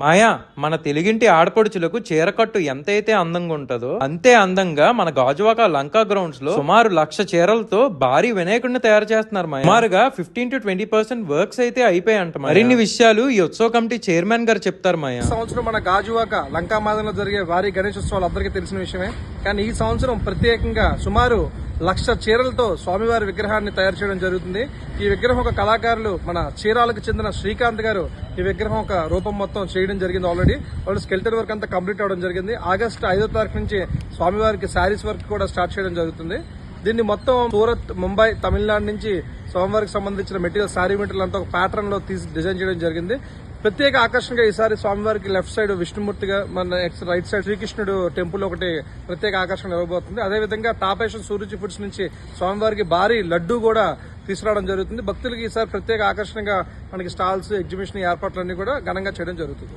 మాయా, మన తెలుగింటి ఆడపడుచులకు చీరకట్టు ఎంతైతే అందంగా ఉంటుందో అంతే అందంగా మన గాజువాక లంకా గ్రౌండ్స్ లో సుమారు 1,00,000 చీరలతో భారీ వినాయకుడిని తయారు చేస్తున్నారు మాయా. సుమారుగా 15-20% వర్క్స్ అయితే అయిపోయాయంట. మరిన్ని విషయాలు ఈ ఉత్సవ కమిటీ చైర్మన్ గారు చెప్తారు మాయా. సంవత్సరం మన గాజువాక లంకా మాదంలో జరిగే భారీ గణేశోత్సవాలు అందరికీ తెలిసిన విషయమే. కానీ ఈ సంవత్సరం ప్రత్యేకంగా సుమారు 1,00,000 చీరలతో స్వామివారి విగ్రహాన్ని తయారు చేయడం జరుగుతుంది. ఈ విగ్రహం ఒక కళాకారులు మన చీరాలకు చెందిన శ్రీకాంత్ గారు ఈ విగ్రహం ఒక రూపం మొత్తం చేయడం జరిగింది. ఆల్రెడీ వాళ్ళు స్కెల్టన్ వర్క్ అంతా కంప్లీట్ అవడం జరిగింది. ఆగస్టు 5వ తారీఖు నుంచి స్వామివారికి శారీస్ వర్క్ కూడా స్టార్ట్ చేయడం జరుగుతుంది. దీన్ని మొత్తం సూరత్, ముంబై, తమిళనాడు నుంచి స్వామివారికి సంబంధించిన మెటీరియల్, శారీ మెటీరియల్ అంతా ఒక ప్యాటర్న్ లో తీసి డిజైన్ చేయడం జరిగింది. ప్రత్యేక ఆకర్షణగా ఈసారి స్వామివారికి లెఫ్ట్ సైడ్ విష్ణుమూర్తిగా, మన రైట్ సైడ్ శ్రీకృష్ణుడు టెంపుల్ ఒకటి ప్రత్యేక ఆకర్షణ ఇవ్వబోతుంది. అదేవిధంగా టాపేషన్ సూరుచి ఫుడ్స్ నుంచి స్వామివారికి భారీ లడ్డు కూడా తీసుకురావడం జరుగుతుంది. భక్తులకి ఈసారి ప్రత్యేక ఆకర్షణగా మనకి స్టాల్స్, ఎగ్జిబిషన్ ఏర్పాట్లన్నీ కూడా ఘనంగా చేయడం జరుగుతుంది.